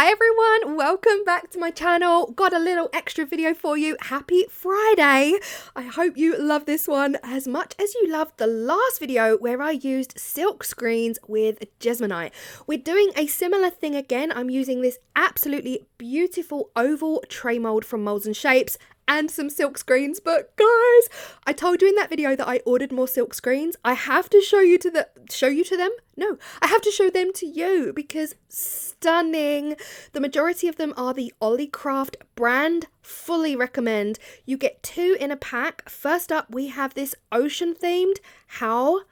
Hi everyone, welcome back to my channel. Got a little extra video for you. Happy Friday. I hope you love this one as much as you loved the last video where I used silk screens with Jesmonite. We're doing a similar thing again. I'm using this absolutely beautiful oval tray mold from Molds and Shapes and some silk screens. But guys, I told you in that video that I ordered more silk screens. I have to show them to you because stunning. The majority of them are the Olicraft brand. Fully recommend. You get 2 in a pack. First up, we have this ocean themed. How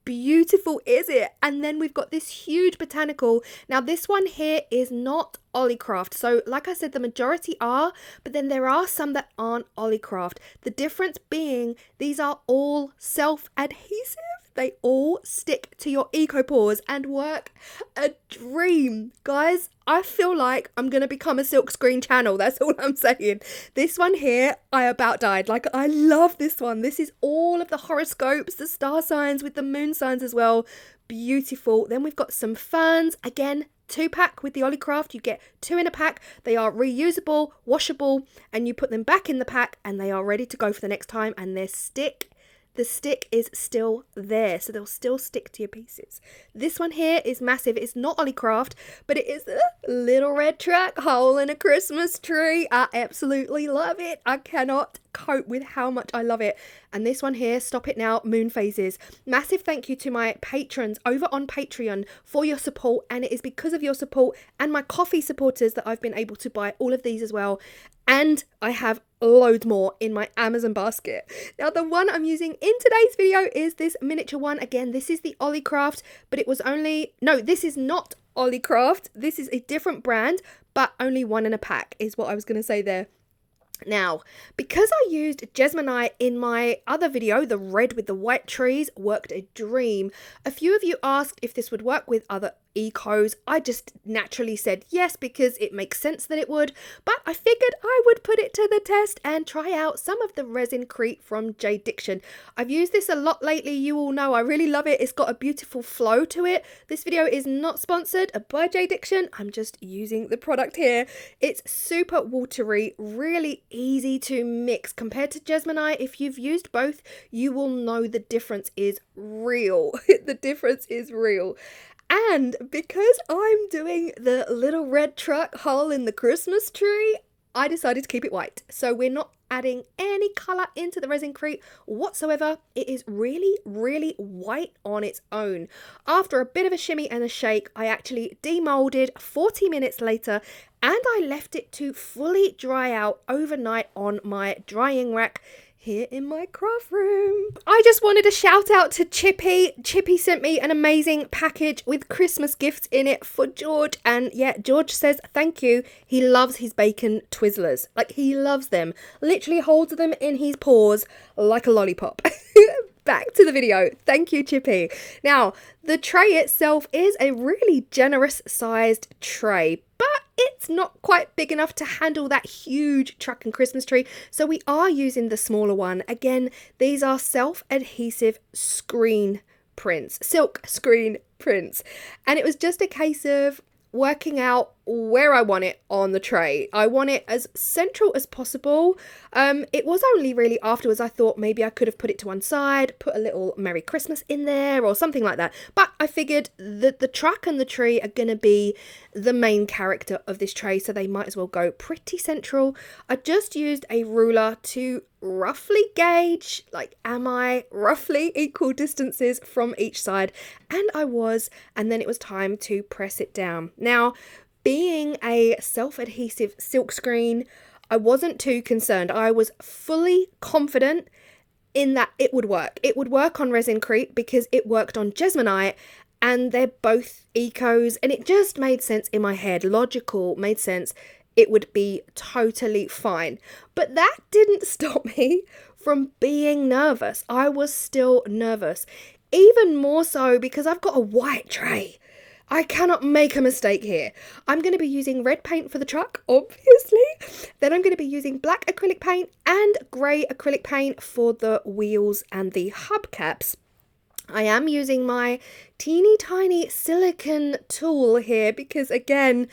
beautiful is it? And then we've got this huge botanical. Now this one here is not Olicraft. So like I said, the majority are, but then there are some that aren't Olicraft. The difference being these are all self-adhesive. They all stick to your eco-pores and work a dream. Guys, I feel like I'm going to become a silk screen channel. That's all I'm saying. This one here, I about died. Like, I love this one. This is all of the horoscopes, the star signs with the moon signs as well. Beautiful. Then we've got some ferns. Again, 2-pack with the Olicraft. You get 2 in a pack. They are reusable, washable, and you put them back in the pack and they are ready to go for the next time, and the stick is still there, so they'll still stick to your pieces. This one here is massive. It's not Olicraft, but it is a little red track hole in a Christmas tree. I absolutely love it. I cannot cope with how much I love it. And this one here, Stop It Now, Moon Phases. Massive thank you to my patrons over on Patreon for your support, and it is because of your support and my coffee supporters that I've been able to buy all of these as well. And I have loads more in my Amazon basket. Now the one I'm using in today's video is this miniature one. Again, this is the Olicraft, but it was this is not Olicraft. This is a different brand, but only 1 in a pack is what I was going to say there. Now, because I used Jesmonite in my other video, the red with the white trees, worked a dream. A few of you asked if this would work with other ecos. I just naturally said yes because it makes sense that it would, but I figured I would put it to the test and try out some of the Resin Crete from J Diction. I've used this a lot lately. You all know I really love it. It's got a beautiful flow to it. This video is not sponsored by J Diction. I'm just using the product here. It's super watery, really easy to mix compared to Jesmonite. If you've used both, you will know the difference is real. The difference is real. And because I'm doing the little red truck hole in the Christmas tree, I decided to keep it white. So we're not adding any colour into the Resin Crete whatsoever. It is really, really white on its own. After a bit of a shimmy and a shake, I actually demolded 40 minutes later, and I left it to fully dry out overnight on my drying rack here in my craft room. I just wanted a shout out to Chippy. Chippy sent me an amazing package with Christmas gifts in it for George. And yeah, George says thank you. He loves his bacon Twizzlers. Like, he loves them. Literally holds them in his paws like a lollipop. Back to the video. Thank you, Chippy. Now, the tray itself is a really generous sized tray, but it's not quite big enough to handle that huge truck and Christmas tree, so we are using the smaller one. Again, these are self-adhesive screen prints, silk screen prints, and it was just a case of working out where I want it on the tray. I want it as central as possible. It was only really afterwards I thought maybe I could have put it to one side, put a little Merry Christmas in there or something like that. But I figured that the truck and the tree are going to be the main character of this tray, so they might as well go pretty central. I just used a ruler to roughly gauge, like, am I roughly equal distances from each side? And I was, and then it was time to press it down. Now, being a self-adhesive silk screen, I wasn't too concerned. I was fully confident in that it would work. It would work on Resin Crete because it worked on Jesmonite, and they're both ecos, and it just made sense in my head. Logical, made sense. It would be totally fine. But that didn't stop me from being nervous. I was still nervous. Even more so because I've got a white tray. I cannot make a mistake here. I'm going to be using red paint for the truck, obviously. Then I'm going to be using black acrylic paint and grey acrylic paint for the wheels and the hubcaps. I am using my teeny tiny silicone tool here because, again,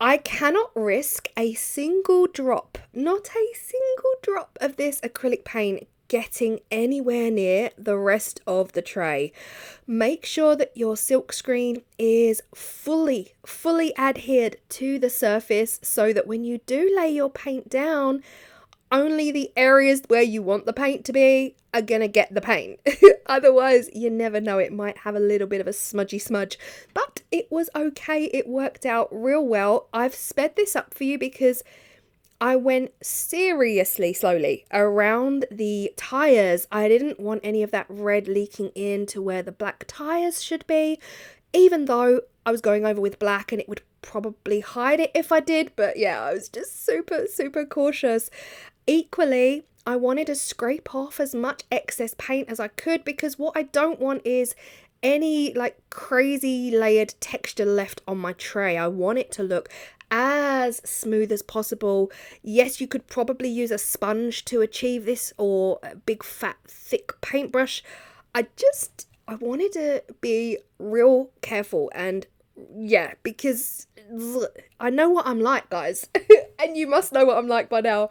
I cannot risk a single drop, not a single drop of this acrylic paint getting anywhere near the rest of the tray. Make sure that your silkscreen is fully adhered to the surface so that when you do lay your paint down, only the areas where you want the paint to be are gonna get the paint. Otherwise, you never know, it might have a little bit of a smudgy smudge. But it was okay, it worked out real well. I've sped this up for you because I went seriously slowly around the tyres. I didn't want any of that red leaking into where the black tyres should be, even though I was going over with black and it would probably hide it if I did. But yeah, I was just super cautious. Equally, I wanted to scrape off as much excess paint as I could because what I don't want is any like crazy layered texture left on my tray. I want it to look as smooth as possible. Yes, you could probably use a sponge to achieve this or a big fat thick paintbrush. I wanted to be real careful, and yeah, because I know what I'm like, guys. And you must know what I'm like by now.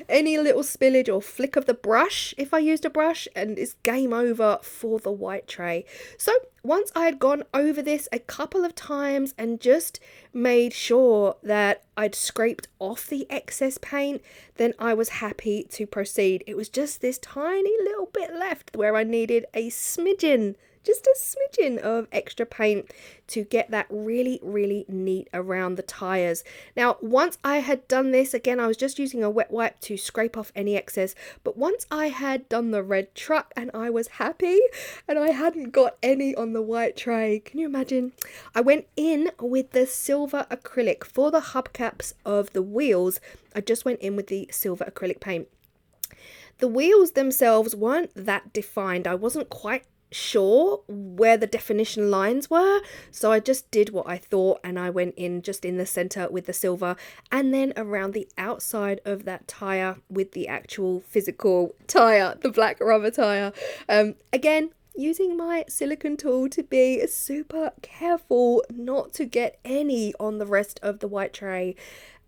Any little spillage or flick of the brush, if I used a brush, and it's game over for the white tray. So once I had gone over this a couple of times and just made sure that I'd scraped off the excess paint, then I was happy to proceed. It was just this tiny little bit left where I needed a smidgen, just a smidgen of extra paint to get that really neat around the tyres. Now, once I had done this, again, I was just using a wet wipe to scrape off any excess, but once I had done the red truck and I was happy and I hadn't got any on the white tray, can you imagine? I went in with the silver acrylic for the hubcaps of the wheels. I just went in with the silver acrylic paint. The wheels themselves weren't that defined. I wasn't quite sure where the definition lines were, so I just did what I thought and I went in just in the center with the silver and then around the outside of that tire with the actual physical tire, the black rubber tire. Again, using my silicone tool to be super careful not to get any on the rest of the white tray,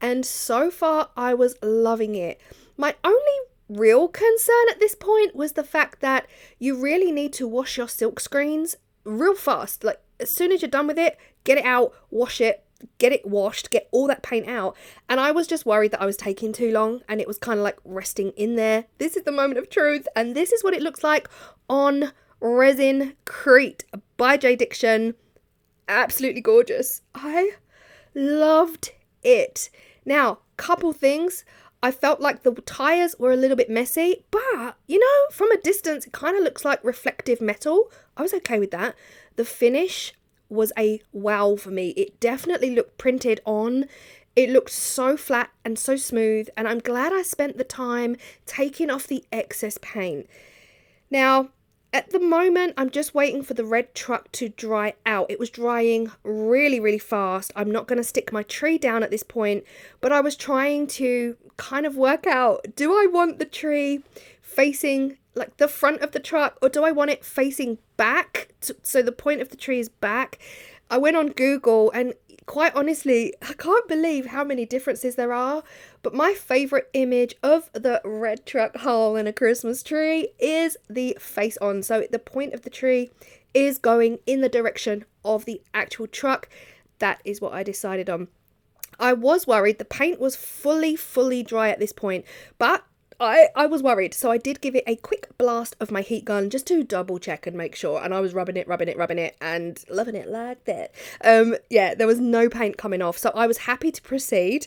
and so far I was loving it. My only real concern at this point was the fact that you really need to wash your silk screens real fast. Like as soon as you're done with it, get it out, wash it, get it washed, get all that paint out. And I was just worried that I was taking too long and it was kind of like resting in there. This is the moment of truth, and this is what it looks like on Resin Crete by J Diction. Absolutely gorgeous. I loved it. Now, couple things. I felt like the tyres were a little bit messy, but, you know, from a distance, it kind of looks like reflective metal. I was okay with that. The finish was a wow for me. It definitely looked printed on. It looked so flat and so smooth, and I'm glad I spent the time taking off the excess paint. Now, at the moment, I'm just waiting for the red truck to dry out. It was drying really fast. I'm not going to stick my tree down at this point, but I was trying to kind of work out, do I want the tree facing like the front of the truck, or do I want it facing back? So the point of the tree is back. I went on Google and quite honestly, I can't believe how many differences there are, but my favourite image of the red truck hole in a Christmas tree is the face on. So the point of the tree is going in the direction of the actual truck. That is what I decided on. I was worried the paint was fully dry at this point, but I was worried, so I did give it a quick blast of my heat gun just to double check and make sure, and I was rubbing it and loving it like that. Yeah, there was no paint coming off, so I was happy to proceed.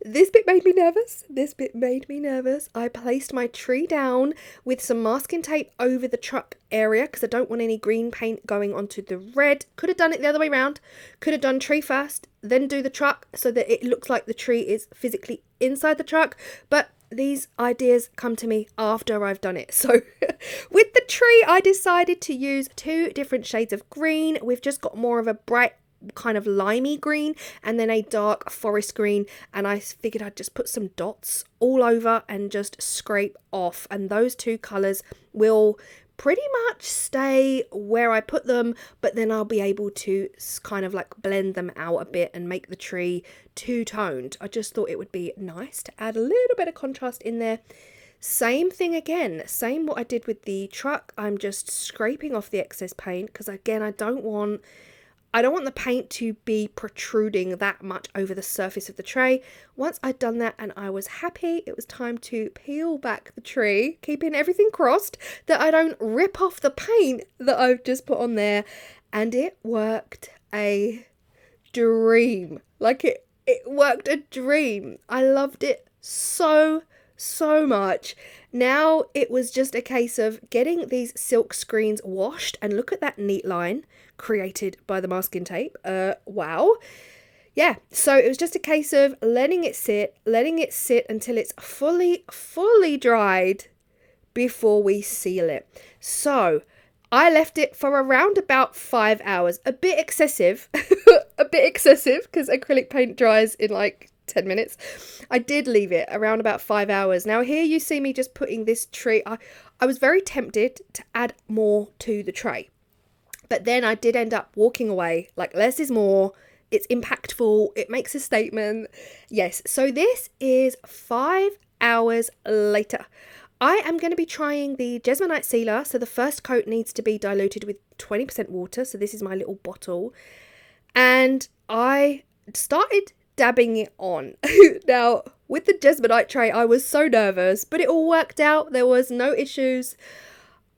This bit made me nervous. I placed my tree down with some masking tape over the truck area because I don't want any green paint going onto the red. Could have done it the other way around. Could have done tree first, then do the truck so that it looks like the tree is physically inside the truck, but these ideas come to me after I've done it. So with the tree, I decided to use 2 different shades of green. We've just got more of a bright kind of limey green and then a dark forest green, and I figured I'd just put some dots all over and just scrape off, and those 2 colours will pretty much stay where I put them, but then I'll be able to kind of like blend them out a bit and make the tree two-toned. I just thought it would be nice to add a little bit of contrast in there. Same thing again, same what I did with the truck. I'm just scraping off the excess paint because again, I don't want the paint to be protruding that much over the surface of the tray. Once I'd done that and I was happy, it was time to peel back the tree, keeping everything crossed that I don't rip off the paint that I've just put on there. And it worked a dream. Like it worked a dream. I loved it so much. Now it was just a case of getting these silk screens washed, and look at that neat line created by the masking tape. Wow. Yeah, so it was just a case of letting it sit until it's fully dried before we seal it. So I left it for around about 5 hours, a bit excessive, because acrylic paint dries in like 10 minutes. I did leave it around about 5 hours. Now here you see me just putting this tree. I was very tempted to add more to the tray, but then I did end up walking away. Like, less is more. It's impactful. It makes a statement. Yes, so this is 5 hours later. I am going to be trying the Jesmonite sealer. So the first coat needs to be diluted with 20% water. So this is my little bottle. And I started dabbing it on. Now, with the Jesmonite tray, I was so nervous, but it all worked out. There was no issues.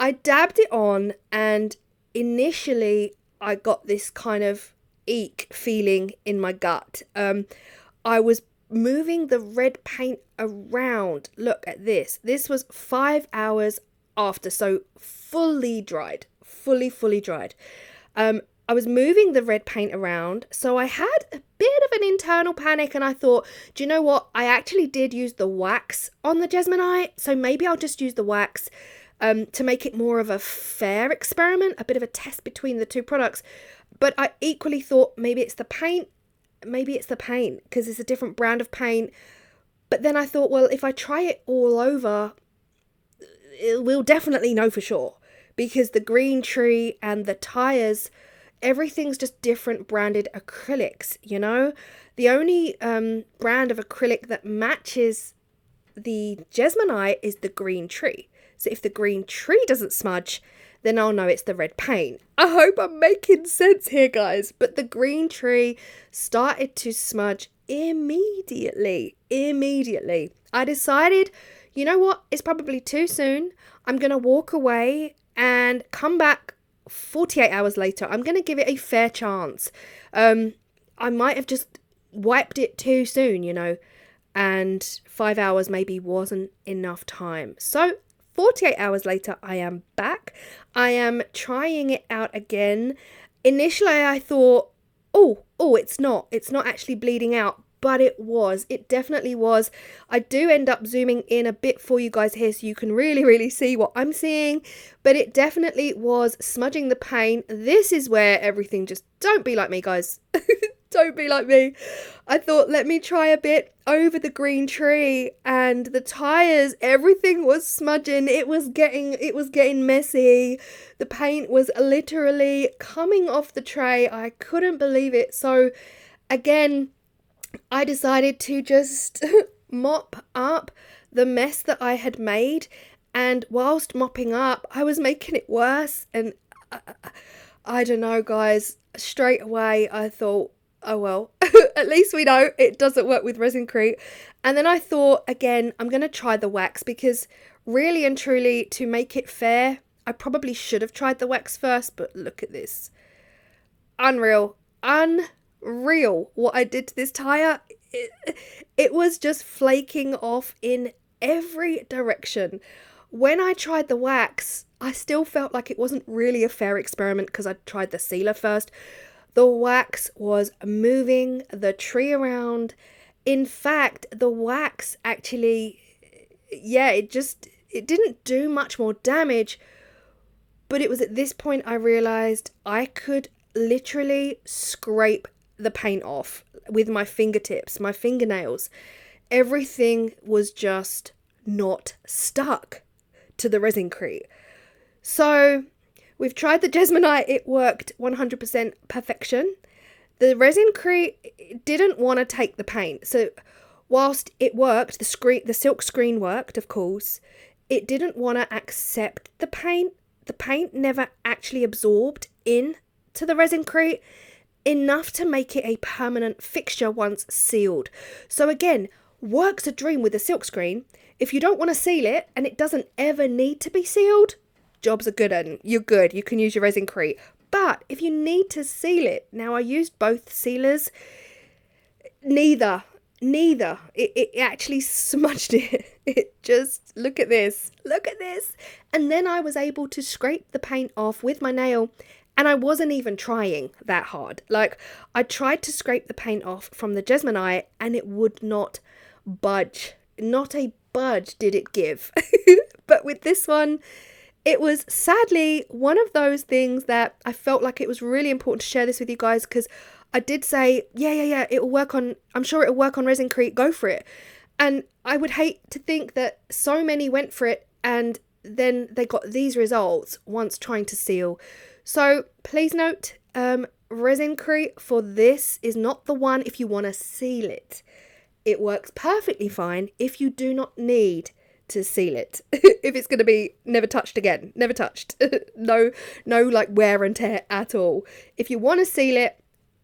I dabbed it on, and initially I got this kind of eek feeling in my gut. I was moving the red paint around. Look at this. This was 5 hours after, so fully dried, fully dried. I was moving the red paint around, so I had a bit of an internal panic, and I thought, do you know what? I actually did use the wax on the Jesmonite, so maybe I'll just use the wax to make it more of a fair experiment, a bit of a test between the two products. But I equally thought maybe it's the paint, because it's a different brand of paint. But then I thought, well, if I try it all over, we'll definitely know for sure, because the green tree and the tires, everything's just different branded acrylics, you know? The only brand of acrylic that matches the Jesmonite is the green tree. So if the green tree doesn't smudge, then I'll know it's the red paint. I hope I'm making sense here, guys. But the green tree started to smudge immediately. I decided, you know what? It's probably too soon. I'm going to walk away and come back 48 hours later. I'm going to give it a fair chance. I might have just wiped it too soon, you know, and 5 hours maybe wasn't enough time. So 48 hours later, I am back. I am trying it out again. Initially, I thought, oh, it's not actually bleeding out, but it was. It definitely was. I do end up zooming in a bit for you guys here so you can really see what I'm seeing, but it definitely was smudging the paint. This is where everything just, don't be like me, guys. Don't be like me. I thought, let me try a bit over the green tree, and the tires, everything was smudging. It was getting messy. The paint was literally coming off the tray. I couldn't believe it. So again, I decided to just mop up the mess that I had made, and whilst mopping up, I was making it worse. And I don't know, guys, straight away I thought, oh well, at least we know it doesn't work with Resin-crete. And then I thought, again, I'm going to try the wax, because really and truly, to make it fair, I probably should have tried the wax first, but look at this. Unreal what I did to this tire. It was just flaking off in every direction. When I tried the wax, I still felt like it wasn't really a fair experiment, because I tried the sealer first. The wax was moving the tree around. In fact, the wax actually, it didn't do much more damage. But it was at this point I realized I could literally scrape the paint off with my fingertips, my fingernails. Everything was just not stuck to the Resin-crete. So we've tried the Jesmonite. It worked 100% perfection. The Resin-Crete didn't want to take the paint. So whilst it worked, the silk screen worked, of course, it didn't want to accept the paint. The paint never actually absorbed into the Resin-Crete enough to make it a permanent fixture once sealed. So again, works a dream with the silk screen. If you don't want to seal it and it doesn't ever need to be sealed, jobs are good and you're good. You can use your Resin-Crete. But if you need to seal it, now I used both sealers, neither. It actually smudged it. It just, look at this. And then I was able to scrape the paint off with my nail, and I wasn't even trying that hard. Like, I tried to scrape the paint off from the Jesmonite and it would not budge. Not a budge did it give. But with this one, it was sadly one of those things that I felt like it was really important to share this with you guys, because I did say, yeah, it'll work on, I'm sure it'll work on Resin-Crete, go for it. And I would hate to think that so many went for it and then they got these results once trying to seal. So please note, Resin-Crete for this is not the one if you want to seal it. It works perfectly fine if you do not need to seal it. If it's going to be never touched again, never touched. no like wear and tear at all. If you want to seal it,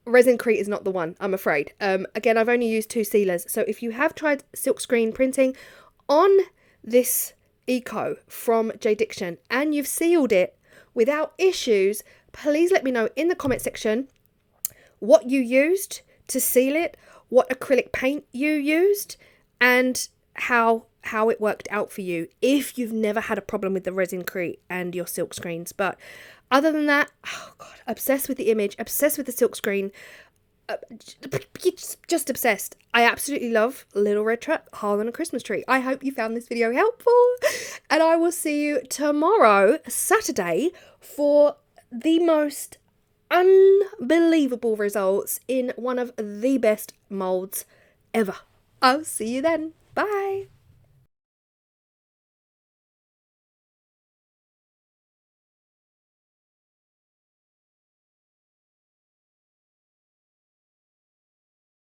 Resin-Crete is not the one, I'm afraid. Again, I've only used 2 sealers. So if you have tried silkscreen printing on this Eco from J Diction and you've sealed it without issues, please let me know in the comment section what you used to seal it, what acrylic paint you used, and how it worked out for you if you've never had a problem with the Resin-Crete and your silk screens. But other than that, oh god, obsessed with the image, obsessed with the silk screen, just obsessed. I absolutely love Little Red Truck, Harlan and Christmas Tree. I hope you found this video helpful, and I will see you tomorrow, Saturday, for the most unbelievable results in one of the best molds ever. I'll see you then. Bye.